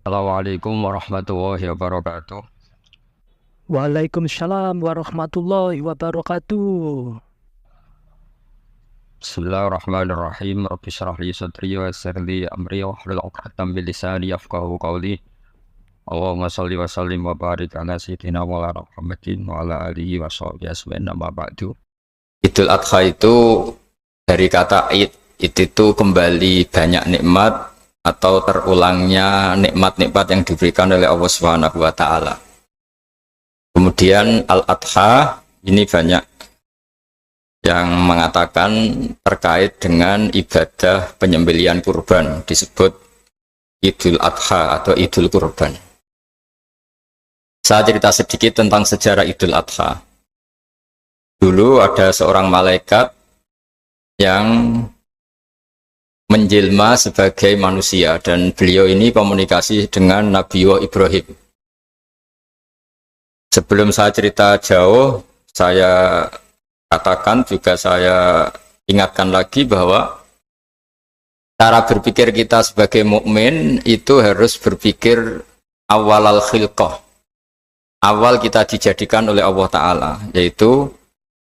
Assalamualaikum warahmatullahi wabarakatuh. Waalaikumsalam warahmatullahi wabarakatuh. Bismillahirrahmanirrahim. Rabbi shrah li sadri wa yassir li amri wahlul 'uqdatam min lisani yafqahu qawli. Allahumma shalli wa sallim wa barik ala sayyidina Maulana Muhammadin wa ala alihi wa sahbihi ajmain amma ba'du. Idul Adha itu dari kata id, itu kembali banyak nikmat atau terulangnya nikmat-nikmat yang diberikan oleh Allah Subhanahu wa taala. Kemudian Al-Adha ini banyak yang mengatakan terkait dengan ibadah penyembelihan kurban disebut Idul Adha atau Idul Kurban. Saya cerita sedikit tentang sejarah Idul Adha. Dulu ada seorang malaikat yang menjelma sebagai manusia dan beliau ini komunikasi dengan Nabi Ibrahim. Sebelum saya cerita jauh, saya katakan juga saya ingatkan lagi bahwa cara berpikir kita sebagai mukmin itu harus berpikir awal al-khilqah. Awal kita dijadikan oleh Allah Ta'ala, yaitu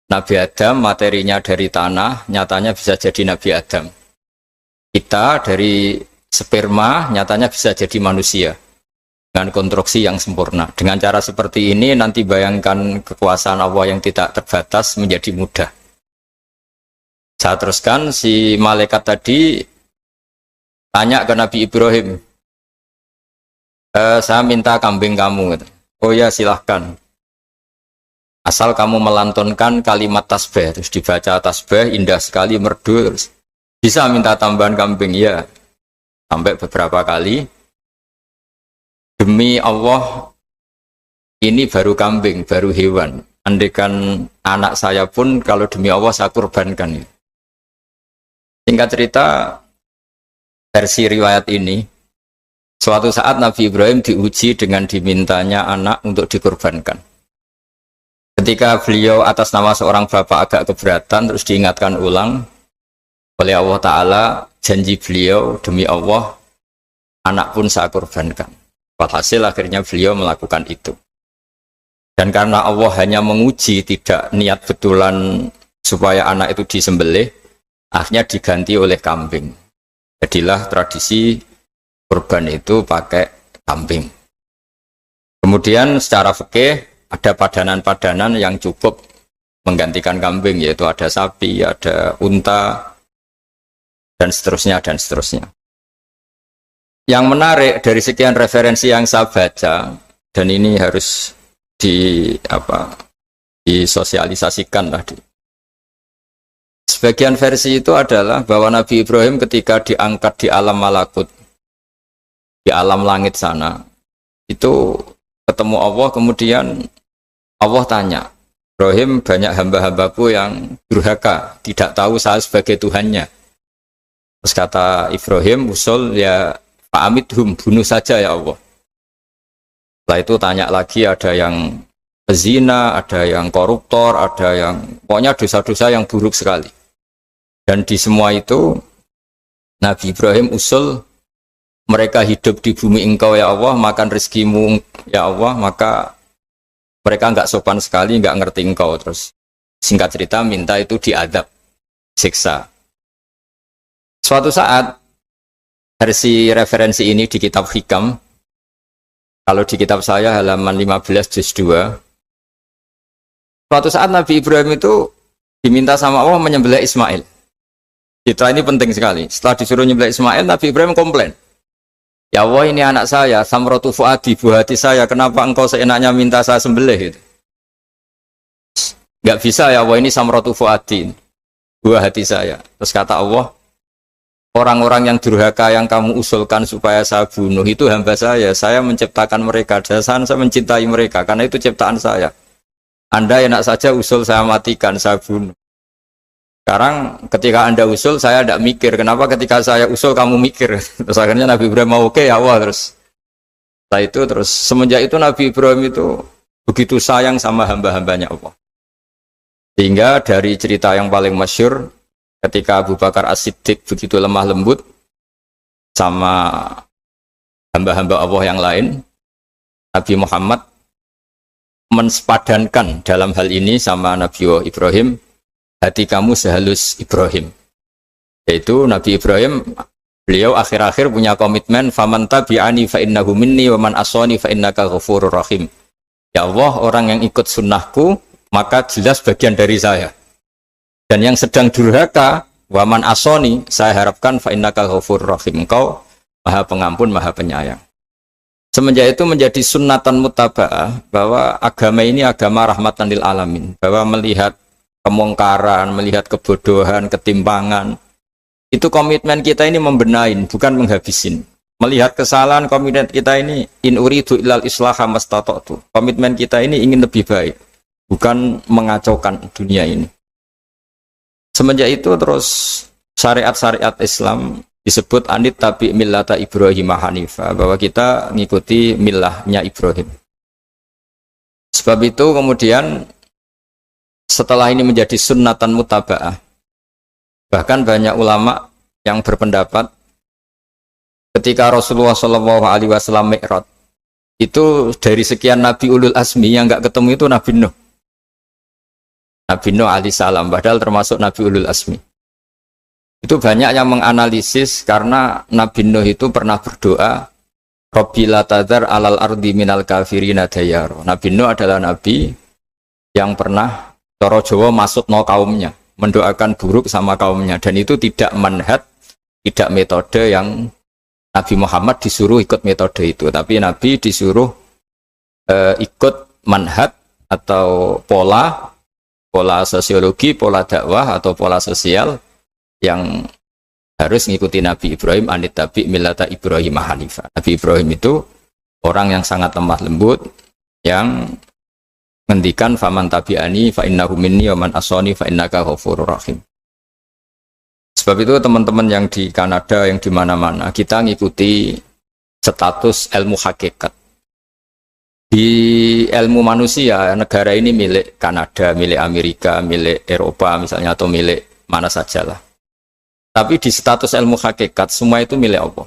Nabi Adam materinya dari tanah, nyatanya bisa jadi Nabi Adam. Kita dari sperma, nyatanya bisa jadi manusia dengan konstruksi yang sempurna. Dengan cara seperti ini nanti bayangkan kekuasaan Allah yang tidak terbatas menjadi mudah. Saya teruskan, si malaikat tadi tanya ke Nabi Ibrahim, saya minta kambing kamu. Oh ya silahkan, asal kamu melantunkan kalimat tasbih. Terus dibaca tasbih, indah sekali, merdu. Terus bisa minta tambahan kambing? Ya, sampai beberapa kali. Demi Allah, ini baru kambing, baru hewan. Andaikan anak saya pun, kalau demi Allah saya kurbankan. Singkat cerita, versi riwayat ini, suatu saat Nabi Ibrahim diuji dengan dimintanya anak untuk dikurbankan. Ketika beliau atas nama seorang bapak agak keberatan, terus diingatkan ulang oleh Allah Ta'ala, janji beliau, demi Allah, anak pun saya kurbankan. Walhasil akhirnya beliau melakukan itu. Dan karena Allah hanya menguji, tidak niat betulan supaya anak itu disembelih, akhirnya diganti oleh kambing. Jadilah tradisi kurban itu pakai kambing. Kemudian secara fikih ada padanan-padanan yang cukup menggantikan kambing, yaitu ada sapi, ada unta, dan seterusnya, dan seterusnya. Yang menarik dari sekian referensi yang saya baca, dan ini harus disosialisasikan lah. Sebagian versi itu adalah bahwa Nabi Ibrahim ketika diangkat di alam malakut, di alam langit sana, itu ketemu Allah, kemudian Allah tanya, Ibrahim, banyak hamba-hambaku yang durhaka, tidak tahu saya sebagai Tuhannya. Terus kata Ibrahim, usul ya Fa'amidhum, bunuh saja ya Allah. Setelah itu tanya lagi, ada yang pezina, ada yang koruptor, ada yang pokoknya dosa-dosa yang buruk sekali. Dan di semua itu Nabi Ibrahim usul, mereka hidup di bumi engkau ya Allah, makan rezekimu ya Allah, maka mereka enggak sopan sekali, enggak ngerti engkau. Terus singkat cerita minta itu diadab, siksa. Suatu saat versi referensi ini di kitab Hikam, kalau di kitab saya halaman 15 juz 2, suatu saat Nabi Ibrahim itu diminta sama Allah menyembelih Ismail. Citra ini penting sekali. Setelah disuruh menyembelih Ismail, Nabi Ibrahim komplain, ya Allah, ini anak saya, samratu fuadi, buah hati saya, kenapa engkau seenaknya minta saya sembelih? Gitu. Gak bisa ya Allah, ini samratu fuadi, buah hati saya. Terus kata Allah, orang-orang yang durhaka yang kamu usulkan supaya saya bunuh itu hamba saya menciptakan mereka, dan saya mencintai mereka, karena itu ciptaan saya. Anda enak saja usul saya matikan, saya bunuh. Sekarang ketika Anda usul, saya tidak mikir, kenapa ketika saya usul kamu mikir? Terus akhirnya Nabi Ibrahim mau oke ya Allah. Terus setelah itu, terus semenjak itu Nabi Ibrahim itu begitu sayang sama hamba-hambanya Allah. Sehingga dari cerita yang paling masyhur, ketika Abu Bakar As-Siddiq begitu lemah lembut sama hamba-hamba Allah yang lain, Nabi Muhammad mensepadankan dalam hal ini sama Nabi Ibrahim, hati kamu sehalus Ibrahim. Yaitu Nabi Ibrahim, beliau akhir-akhir punya komitmen, faman tabi'ani fa innahu minni wa man asani fa innaka ghafurur rahim. Ya Allah, orang yang ikut sunnahku maka jelas bagian dari saya. Dan yang sedang durhaka, wa man asani, saya harapkan fa innaka ghafurur rahim. Engkau Maha Pengampun, Maha Penyayang. Semenjak itu menjadi sunnatan mutaba'ah bahwa agama ini agama rahmatan lil alamin, bahwa melihat kemungkaran, melihat kebodohan, ketimpangan, itu komitmen kita ini membenahin, bukan menghabisin. Melihat kesalahan, komitmen kita ini in uridu illal islaha mastata'tu. Komitmen kita ini ingin lebih baik, bukan mengacaukan dunia ini. Semenjak itu terus syariat-syariat Islam disebut anit tabi millata Ibrahim Hanifah, bahwa kita mengikuti millahnya Ibrahim. Sebab itu kemudian setelah ini menjadi sunnatan mutaba'ah, bahkan banyak ulama yang berpendapat ketika Rasulullah SAW Mi'raj, itu dari sekian Nabi Ulul Azmi yang nggak ketemu itu Nabi Nuh. Nabi Nuh alaihissalam, padahal termasuk Nabi Ulul Azmi. Itu banyak yang menganalisis karena Nabi Nuh itu pernah berdoa, Rabbi la tadhar alal ardi minal kafirina dayaro. Nabi Nuh adalah Nabi yang pernah cara Jawa maksud no kaumnya, mendoakan buruk sama kaumnya, dan itu tidak manhaj, tidak metode yang Nabi Muhammad disuruh ikut metode itu, tapi Nabi disuruh ikut manhaj atau pola sosiologi, pola dakwah atau pola sosial yang harus mengikuti Nabi Ibrahim, anit tabi millata Ibrahim Hanifah. Nabi Ibrahim itu orang yang sangat lemah lembut, yang ngendikan faman tabi'ani fa innahu minni wa man asani fa innaka ghafurur rahim. Sebab itu teman-teman yang di Kanada, yang di mana-mana, kita ngikuti status ilmu hakikat. Di ilmu manusia, negara ini milik Kanada, milik Amerika, milik Eropa misalnya, atau milik mana sajalah. Tapi di status ilmu hakikat, semua itu milik Allah.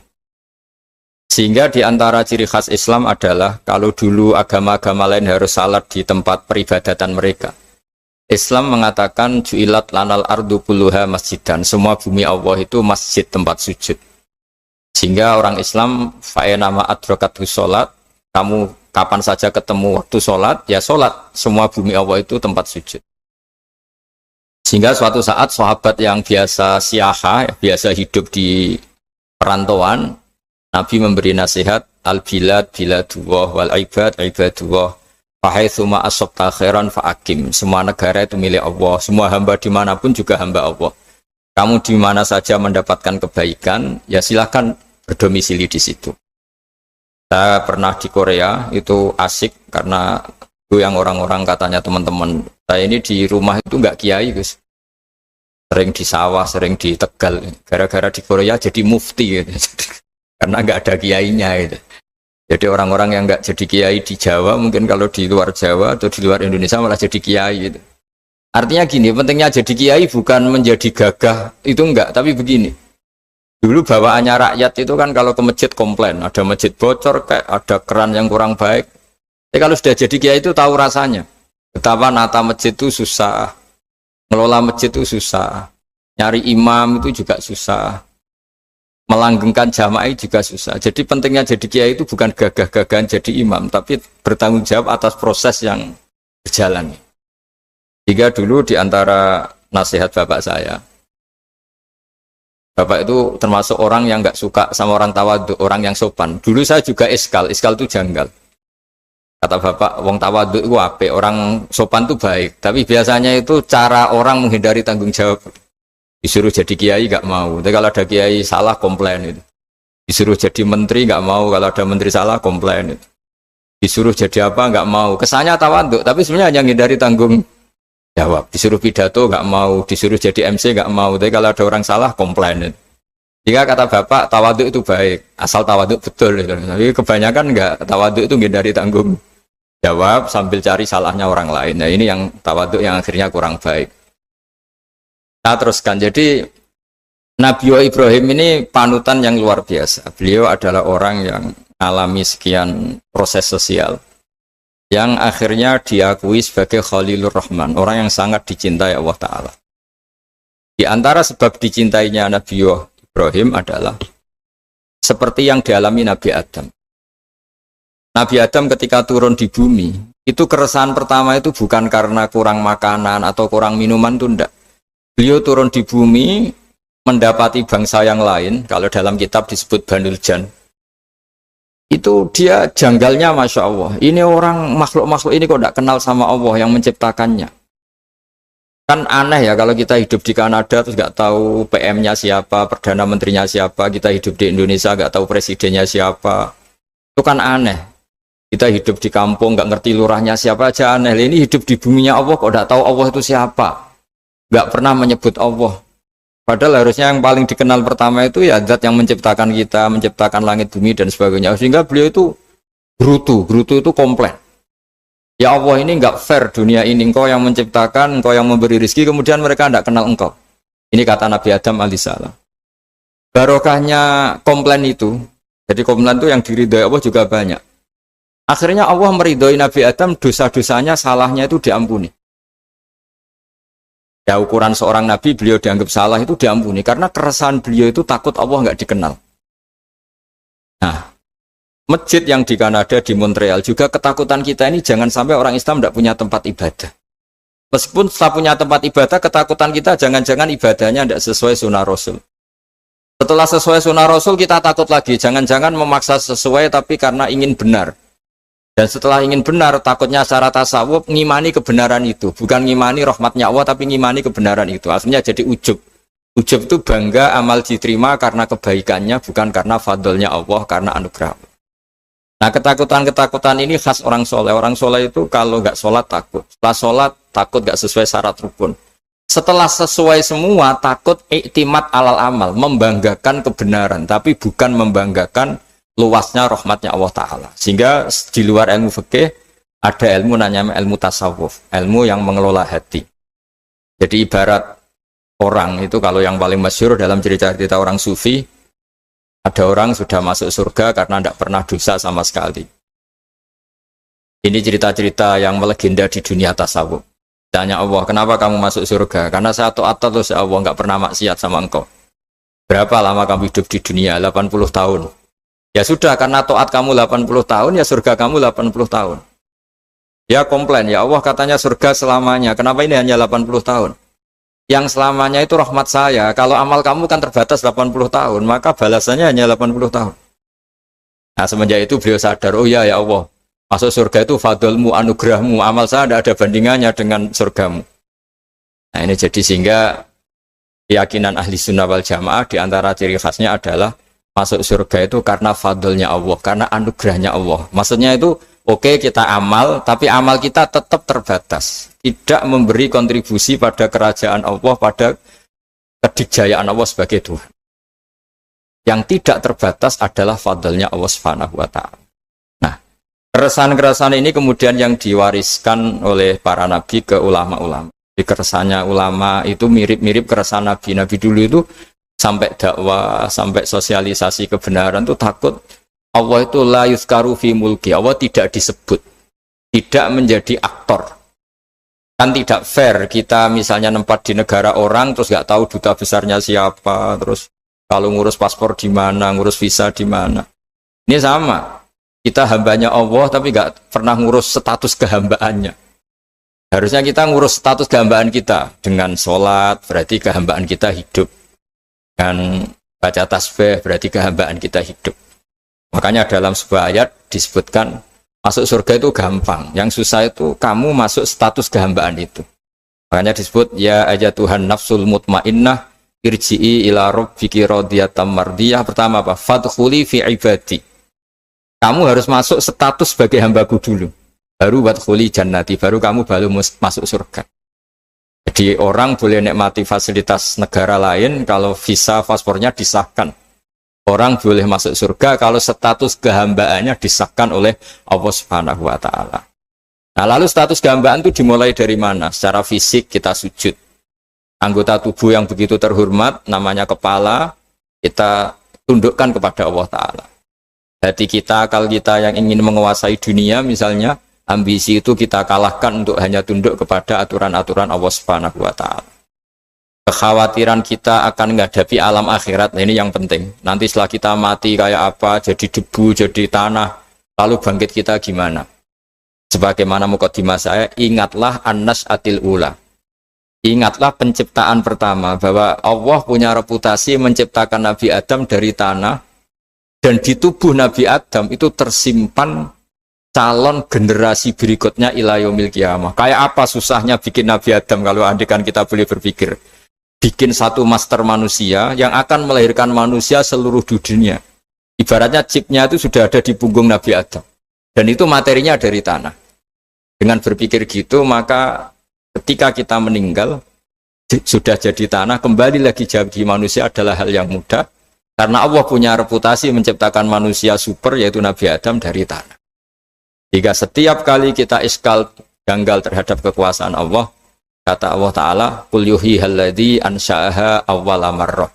Sehingga di antara ciri khas Islam adalah, kalau dulu agama-agama lain harus salat di tempat peribadatan mereka, Islam mengatakan ju'ilat lanal ardu kulluha masjidan, semua bumi Allah itu masjid, tempat sujud. Sehingga orang Islam fa'enama adrokatu sholat, kamu kapan saja ketemu waktu sholat, ya sholat, semua bumi Allah itu tempat sujud. Sehingga suatu saat sahabat yang biasa siaha, biasa hidup di perantauan, Nabi memberi nasihat, al-bilad biladullah wal ibad ibadullah, fahaitsuma asabta khairan fa'akim. Semua negara itu milik Allah, semua hamba dimanapun juga hamba Allah. Kamu di mana saja mendapatkan kebaikan, ya silahkan berdomisili di situ. Saya pernah di Korea, itu asik karena itu yang orang-orang katanya teman-teman saya ini di rumah itu nggak kiai, Gus. Sering di sawah, sering di Tegal. Gara-gara di Korea jadi mufti gitu. Karena nggak ada kiainya gitu. Jadi orang-orang yang nggak jadi kiai di Jawa, mungkin kalau di luar Jawa atau di luar Indonesia malah jadi kiai gitu. Artinya gini, pentingnya jadi kiai bukan menjadi gagah, itu enggak, tapi begini. Dulu bawaannya rakyat itu kan kalau ke masjid komplain, ada masjid bocor, kayak ada keran yang kurang baik. Tapi kalau sudah jadi kiai itu tahu rasanya. Betapa nata masjid itu susah, ngelola masjid itu susah, nyari imam itu juga susah, melanggengkan jamaah juga susah. Jadi pentingnya jadi kiai itu bukan gagah-gagahan jadi imam, tapi bertanggung jawab atas proses yang berjalan. Jika dulu di antara nasihat bapak saya, bapak itu termasuk orang yang nggak suka sama orang tawadhu, orang yang sopan. Dulu saya juga iskal itu janggal. Kata bapak, wong tawadhu itu apik, orang sopan itu baik. Tapi biasanya itu cara orang menghindari tanggung jawab. Disuruh jadi kiai nggak mau. Tapi kalau ada kiai salah komplain itu. Disuruh jadi menteri nggak mau, kalau ada menteri salah komplain itu. Disuruh jadi apa nggak mau. Kesannya tawadhu, tapi sebenarnya hanya menghindari tanggung jawab. Disuruh pidato nggak mau, disuruh jadi MC nggak mau. Tapi kalau ada orang salah komplain itu. Jika kata bapak tawadhu itu baik, asal tawadhu betul itu. Tapi kebanyakan nggak, tawadhu itu menghindari tanggung jawab sambil cari salahnya orang lain. Nah ini yang tawadhu yang akhirnya kurang baik. Nah teruskan, jadi Nabi Ibrahim ini panutan yang luar biasa. Beliau adalah orang yang alami sekian proses sosial yang akhirnya diakui sebagai Khalilur Rahman, orang yang sangat dicintai Allah Ta'ala. Di antara sebab dicintainya Nabi Ibrahim adalah seperti yang dialami Nabi Adam. Nabi Adam ketika turun di bumi, itu keresahan pertama itu bukan karena kurang makanan atau kurang minuman, itu enggak. Beliau turun di bumi mendapati bangsa yang lain, kalau dalam kitab disebut Banul Jan. Itu dia janggalnya, Masya Allah. Ini orang makhluk-makhluk ini kok tidak kenal sama Allah yang menciptakannya. Kan aneh ya kalau kita hidup di Kanada terus nggak tahu PM-nya siapa, Perdana Menterinya siapa. Kita hidup di Indonesia nggak tahu presidennya siapa. Itu kan aneh. Kita hidup di kampung nggak ngerti lurahnya siapa aja aneh. Ini hidup di buminya Allah kok tidak tahu Allah itu siapa. Nggak pernah menyebut Allah. Padahal harusnya yang paling dikenal pertama itu ya zat yang menciptakan kita, menciptakan langit bumi dan sebagainya. Sehingga beliau itu brutu itu komplain. Ya Allah, ini enggak fair dunia ini, engkau yang menciptakan, engkau yang memberi rezeki, kemudian mereka tidak kenal engkau. Ini kata Nabi Adam alaihissalam. Barokahnya komplain itu, jadi komplain itu yang diridhoi Allah juga banyak. Akhirnya Allah meridhoi Nabi Adam, dosa-dosanya, salahnya itu diampuni. Ya ukuran seorang nabi beliau dianggap salah itu diampuni karena keresahan beliau itu takut Allah nggak dikenal. Nah, masjid yang di Kanada di Montreal juga ketakutan kita ini jangan sampai orang Islam tidak punya tempat ibadah. Meskipun setelah punya tempat ibadah, ketakutan kita jangan-jangan ibadahnya tidak sesuai sunnah Rasul. Setelah sesuai sunnah Rasul kita takut lagi, jangan-jangan memaksa sesuai tapi karena ingin benar. Dan setelah ingin benar, takutnya secara tasawuf ngimani kebenaran itu. Bukan ngimani rahmatnya Allah, tapi ngimani kebenaran itu. Akhirnya jadi ujub. Ujub itu bangga amal diterima karena kebaikannya, bukan karena fadlnya Allah, karena anugerah. Nah, ketakutan-ketakutan ini khas orang soleh. Orang soleh itu kalau nggak sholat takut. Setelah sholat takut nggak sesuai syarat rukun. Setelah sesuai semua takut iktimat alal amal. Membanggakan kebenaran, tapi bukan membanggakan luasnya rahmatnya Allah Ta'ala. Sehingga di luar ilmu fikih ada ilmu namanya ilmu tasawuf, ilmu yang mengelola hati. Jadi ibarat orang itu, kalau yang paling masyhur dalam cerita-cerita orang sufi, ada orang sudah masuk surga karena tidak pernah dosa sama sekali. Ini cerita-cerita yang melegenda di dunia tasawuf. Tanya Allah, kenapa kamu masuk surga? Karena saya taat terus Allah, nggak pernah maksiat sama engkau. Berapa lama kamu hidup di dunia? 80 tahun. Ya sudah, karena taat kamu 80 tahun, ya surga kamu 80 tahun. Ya komplain, ya Allah katanya surga selamanya, kenapa ini hanya 80 tahun? Yang selamanya itu rahmat saya, kalau amal kamu kan terbatas 80 tahun, maka balasannya hanya 80 tahun. Nah semenjak itu beliau sadar, oh ya Allah, masuk surga itu fadlmu, anugerahmu, amal saya tidak ada bandingannya dengan surgamu. Nah ini jadi sehingga keyakinan ahli sunnah wal jamaah diantara ciri khasnya adalah masuk surga itu karena fadlnya Allah, karena anugerahnya Allah. Maksudnya itu, oke, kita amal, tapi amal kita tetap terbatas. Tidak memberi kontribusi pada kerajaan Allah, pada kedikjayaan Allah sebagai Tuhan. Yang tidak terbatas adalah fadlnya Allah Subhanahu wa Ta'ala. Nah, keresahan-keresahan ini kemudian yang diwariskan oleh para nabi ke ulama-ulama. Di keresahannya ulama itu mirip-mirip keresahan nabi. Nabi dulu itu sampai dakwah, sampai sosialisasi kebenaran itu takut Allah itu la yuzkaru fi mulki, Allah tidak disebut, tidak menjadi aktor. Kan tidak fair kita misalnya nempat di negara orang terus nggak tahu duta besarnya siapa, terus kalau ngurus paspor di mana, ngurus visa di mana. Ini sama, kita hambanya Allah tapi nggak pernah ngurus status kehambaannya. Harusnya kita ngurus status kehambaan kita dengan sholat, berarti kehambaan kita hidup. Dan baca tasbih berarti kehambaan kita hidup. Makanya dalam sebuah ayat disebutkan masuk surga itu gampang, yang susah itu kamu masuk status kehambaan itu. Makanya disebut ya aja Tuhan nafsul mutmainnah irji'i ila rabbiki radiyatan mardiyah. Pertama apa? Fadkhuli fi ibadi. Kamu harus masuk status sebagai hambaku dulu, baru wadkhuli jannati, baru kamu masuk surga. Jadi orang boleh nikmati fasilitas negara lain kalau visa paspornya disahkan. Orang boleh masuk surga kalau status kehambaannya disahkan oleh Allah Subhanahu wa Ta'ala. Nah, lalu status kehambaan itu dimulai dari mana? Secara fisik kita sujud. Anggota tubuh yang begitu terhormat namanya kepala kita tundukkan kepada Allah Ta'ala. Hati kita, akal kita yang ingin menguasai dunia misalnya, ambisi itu kita kalahkan untuk hanya tunduk kepada aturan-aturan Allah Subhanahu wa taala. Kekhawatiran kita akan menghadapi alam akhirat, nah ini yang penting. Nanti setelah kita mati kayak apa, jadi debu, jadi tanah, lalu bangkit kita gimana? Sebagaimana mukadimah saya, ingatlah an-nas atil ula. Ingatlah penciptaan pertama, bahwa Allah punya reputasi menciptakan Nabi Adam dari tanah, dan di tubuh Nabi Adam itu tersimpan calon generasi berikutnya ila yaumil qiyamah. Kayak apa susahnya bikin Nabi Adam kalau andikan kita boleh berpikir. Bikin satu master manusia yang akan melahirkan manusia seluruh dunia. Ibaratnya chipnya itu sudah ada di punggung Nabi Adam. Dan itu materinya dari tanah. Dengan berpikir gitu, maka ketika kita meninggal, sudah jadi tanah, kembali lagi jadi manusia adalah hal yang mudah. Karena Allah punya reputasi menciptakan manusia super, yaitu Nabi Adam dari tanah. Jika setiap kali kita iskal janggal terhadap kekuasaan Allah, kata Allah Ta'ala, Qul yuhyihalladzi ansha'aha awwala marrah.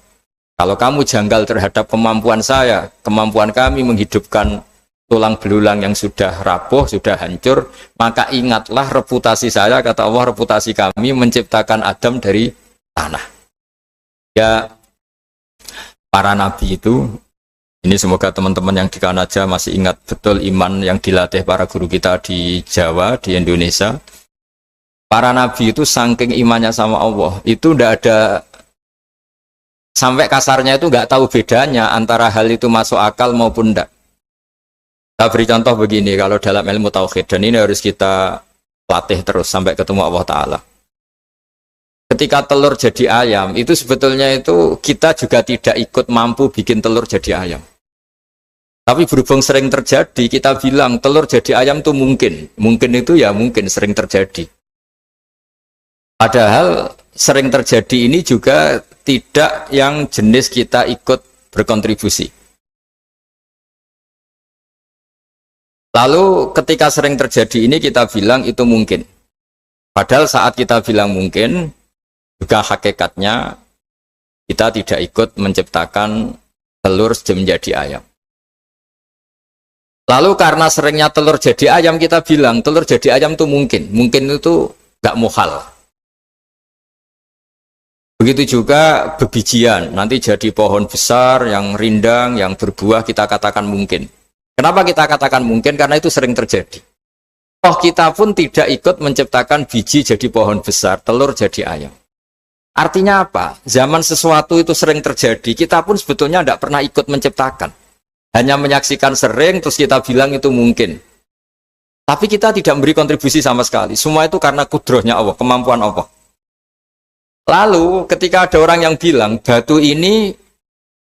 Kalau kamu janggal terhadap kemampuan saya, kemampuan kami menghidupkan tulang belulang yang sudah rapuh, sudah hancur, maka ingatlah reputasi saya, kata Allah, reputasi kami menciptakan Adam dari tanah. Ya, para nabi itu, ini semoga teman-teman yang di Kanaja masih ingat betul iman yang dilatih para guru kita di Jawa, di Indonesia. Para nabi itu saking imannya sama Allah, itu tidak ada, sampai kasarnya itu nggak tahu bedanya antara hal itu masuk akal maupun tidak. Saya beri contoh begini, kalau dalam ilmu tauhid, dan ini harus kita latih terus sampai ketemu Allah Ta'ala. Ketika telur jadi ayam, itu sebetulnya itu kita juga tidak ikut mampu bikin telur jadi ayam. Tapi berhubung sering terjadi, kita bilang telur jadi ayam itu mungkin. Mungkin itu ya mungkin sering terjadi. Padahal sering terjadi ini juga tidak yang jenis kita ikut berkontribusi. Lalu ketika sering terjadi ini kita bilang itu mungkin. Padahal saat kita bilang mungkin, juga hakikatnya kita tidak ikut menciptakan telur menjadi ayam. Lalu karena seringnya telur jadi ayam, kita bilang telur jadi ayam itu mungkin. Mungkin itu gak muhal. Begitu juga bebijian, nanti jadi pohon besar, yang rindang, yang berbuah, kita katakan mungkin. Kenapa kita katakan mungkin? Karena itu sering terjadi. Toh kita pun tidak ikut menciptakan biji jadi pohon besar, telur jadi ayam. Artinya apa? Zaman sesuatu itu sering terjadi, kita pun sebetulnya tidak pernah ikut menciptakan. Hanya menyaksikan sering, terus kita bilang itu mungkin. Tapi kita tidak memberi kontribusi sama sekali. Semua itu karena kudrohnya Allah, kemampuan Allah. Lalu ketika ada orang yang bilang batu ini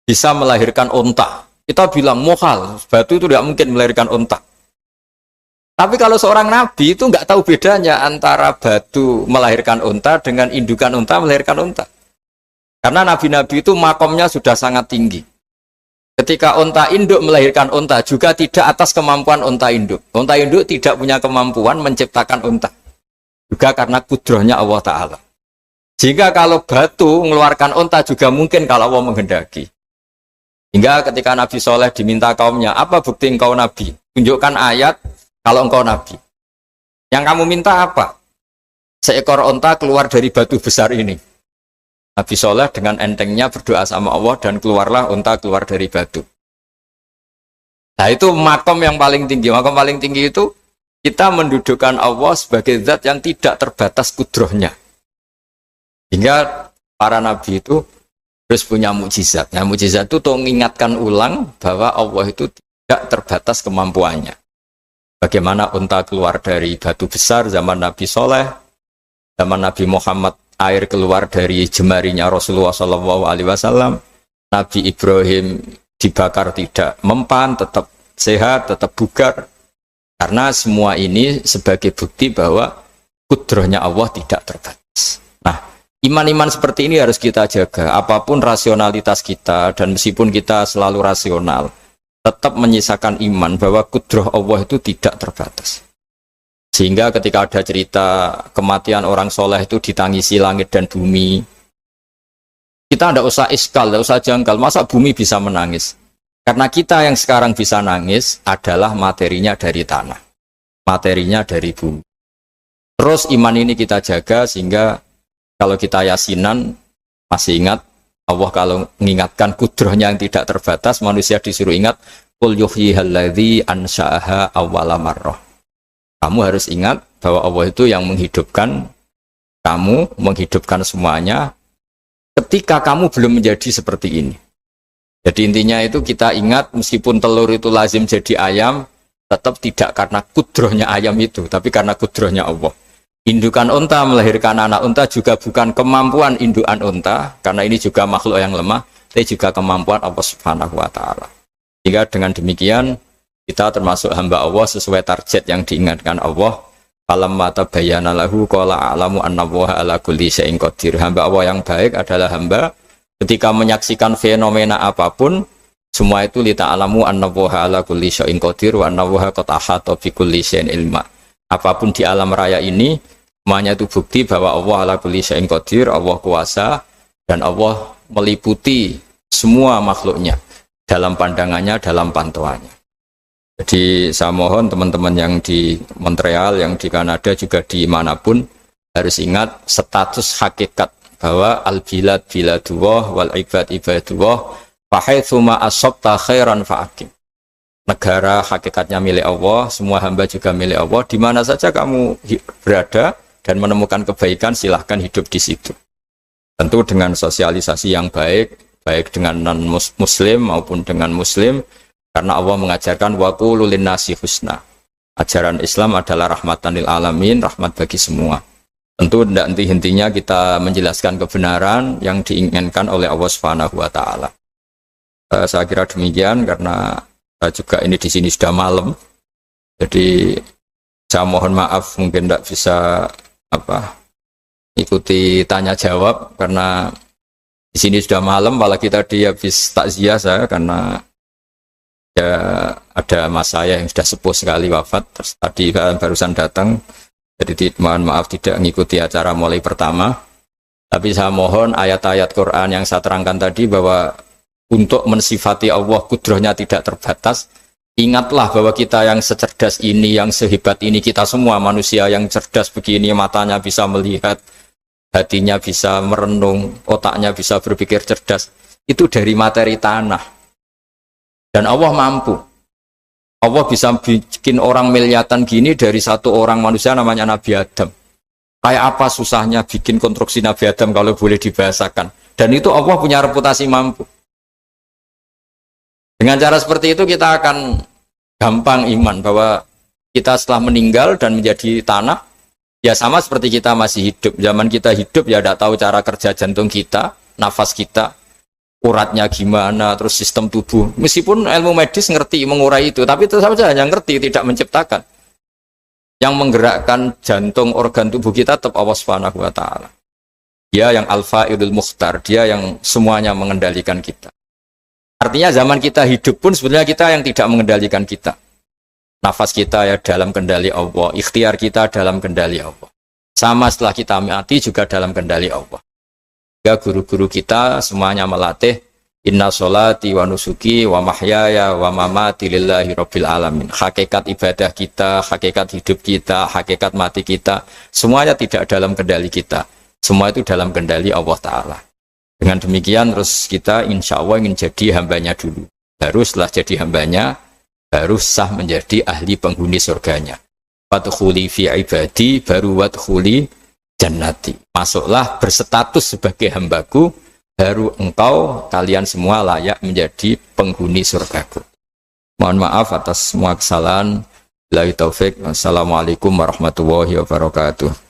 bisa melahirkan unta, kita bilang muhal, batu itu tidak mungkin melahirkan unta. Tapi kalau seorang nabi itu nggak tahu bedanya antara batu melahirkan unta dengan indukan unta melahirkan unta. Karena nabi-nabi itu makomnya sudah sangat tinggi. Ketika unta induk melahirkan unta juga tidak atas kemampuan unta induk. Unta induk tidak punya kemampuan menciptakan unta. Juga karena kudrohnya Allah Ta'ala. Jika kalau batu mengeluarkan unta juga mungkin kalau Allah menghendaki. Hingga ketika Nabi Soleh diminta kaumnya, apa bukti engkau Nabi? Tunjukkan ayat kalau engkau Nabi. Yang kamu minta apa? Seekor unta keluar dari batu besar ini. Nabi Soleh dengan entengnya berdoa sama Allah dan keluarlah unta keluar dari batu. Nah itu makom yang paling tinggi. Makom paling tinggi itu kita mendudukkan Allah sebagai zat yang tidak terbatas kudrohnya. Hingga para nabi itu terus punya mukjizat. Nah, mukjizat itu untuk mengingatkan ulang bahwa Allah itu tidak terbatas kemampuannya. Bagaimana unta keluar dari batu besar zaman Nabi Soleh, zaman Nabi Muhammad air keluar dari jemarinya Rasulullah SAW, Nabi Ibrahim dibakar tidak mempan, tetap sehat, tetap bugar. Karena semua ini sebagai bukti bahwa kudrohnya Allah tidak terbatas. Nah, iman-iman seperti ini harus kita jaga. Apapun rasionalitas kita, dan meskipun kita selalu rasional, tetap menyisakan iman bahwa kudroh Allah itu tidak terbatas. Sehingga ketika ada cerita kematian orang soleh itu ditangisi langit dan bumi, kita tidak usah iskal, tidak usah janggal. Masa bumi bisa menangis? Karena kita yang sekarang bisa nangis adalah materinya dari tanah, materinya dari bumi. Terus iman ini kita jaga sehingga kalau kita yasinan masih ingat Allah kalau mengingatkan kudrohnya yang tidak terbatas, manusia disuruh ingat qul yuhyyihalladzi ansha'aha awwala marrah. Kamu harus ingat bahwa Allah itu yang menghidupkan kamu, menghidupkan semuanya ketika kamu belum menjadi seperti ini. Jadi intinya itu kita ingat meskipun telur itu lazim jadi ayam, tetap tidak karena kudrohnya ayam itu, tapi karena kudrohnya Allah. Indukan unta melahirkan anak unta juga bukan kemampuan indukan unta, karena ini juga makhluk yang lemah, tapi juga kemampuan Allah Subhanahu wa Ta'ala. Sehingga dengan demikian kita termasuk hamba Allah sesuai target yang diingatkan Allah. Falamma tabayyana lahu qala a'lamu annallaha ala kulli syai'in qadir. Hamba Allah yang baik adalah hamba ketika menyaksikan fenomena apapun, semua itu li ta'lamu annallaha ala kulli syai'in qadir wa annallaha qad ahata bi kulli syai'in ilma. Apapun di alam raya ini, semuanya itu bukti bahwa Allah ala kulli syai'in qadir, Allah kuasa, dan Allah meliputi semua makhluknya dalam pandangannya, dalam pantauannya. Jadi saya mohon teman-teman yang di Montreal, yang di Kanada, juga di manapun, harus ingat status hakikat bahwa al-bilad biladullah wal ibad ibadullah fahaitsuma asabta khairan fa'akim. Negara hakikatnya milik Allah, semua hamba juga milik Allah. Di mana saja kamu berada dan menemukan kebaikan, silahkan hidup di situ. Tentu dengan sosialisasi yang baik, baik dengan non-muslim maupun dengan muslim, karena Allah mengajarkan wa qulu linnasi husna. Ajaran Islam adalah rahmatan lil alamin, rahmat bagi semua. Tentu tidak henti-hentinya kita menjelaskan kebenaran yang diinginkan oleh Allah Subhanahu wa Ta'ala. Saya kira demikian, karena juga ini di sini sudah malam, jadi saya mohon maaf mungkin tidak bisa ikuti tanya jawab karena di sini sudah malam. Apalagi tadi habis takziah saya karena ya ada mas saya yang sudah sepuh sekali wafat, terus tadi barusan datang, jadi mohon maaf tidak mengikuti acara mulai pertama. Tapi saya mohon ayat-ayat Quran yang saya terangkan tadi bahwa untuk mensifati Allah kudrohnya tidak terbatas, ingatlah bahwa kita yang secerdas ini, yang sehebat ini, kita semua manusia yang cerdas begini, matanya bisa melihat, hatinya bisa merenung, otaknya bisa berpikir cerdas, itu dari materi tanah. Dan Allah mampu. Allah bisa bikin orang miliatan gini dari satu orang manusia namanya Nabi Adam. Kayak apa susahnya bikin konstruksi Nabi Adam kalau boleh dibahasakan. Dan itu Allah punya reputasi mampu. Dengan cara seperti itu kita akan gampang iman bahwa kita setelah meninggal dan menjadi tanah, ya sama seperti kita masih hidup. Zaman kita hidup ya tidak tahu cara kerja jantung kita, nafas kita, uratnya gimana, terus sistem tubuh. Meskipun ilmu medis ngerti mengurai itu, tapi tetap saja hanya ngerti, tidak menciptakan. Yang menggerakkan jantung, organ tubuh kita tetap Allah Subhanahu wa Ta'ala. Dia yang Al-Fa'idul Mukhtar, dia yang semuanya mengendalikan kita. Artinya zaman kita hidup pun sebenarnya kita yang tidak mengendalikan kita. Nafas kita ya dalam kendali Allah, ikhtiar kita dalam kendali Allah. Sama setelah kita mati juga dalam kendali Allah. Ya, guru-guru kita semuanya melatih inna sholati wa nusuki wa mahyaya wa mamati lillahi rabbil alamin. Hakikat ibadah kita, hakikat hidup kita, hakikat mati kita, semuanya tidak dalam kendali kita. Semua itu dalam kendali Allah Ta'ala. Dengan demikian terus kita insya Allah ingin jadi hambanya dulu. Baru setelah jadi hambanya, baru sah menjadi ahli penghuni surganya. Wadkhuli fi ibadi, baru wadkhuli jannati. Masuklah berstatus sebagai hambaku, baru engkau, kalian semua layak menjadi penghuni surgaku. Mohon maaf atas semua kesalahan. Billahi taufik. Wassalamualaikum warahmatullahi wabarakatuh.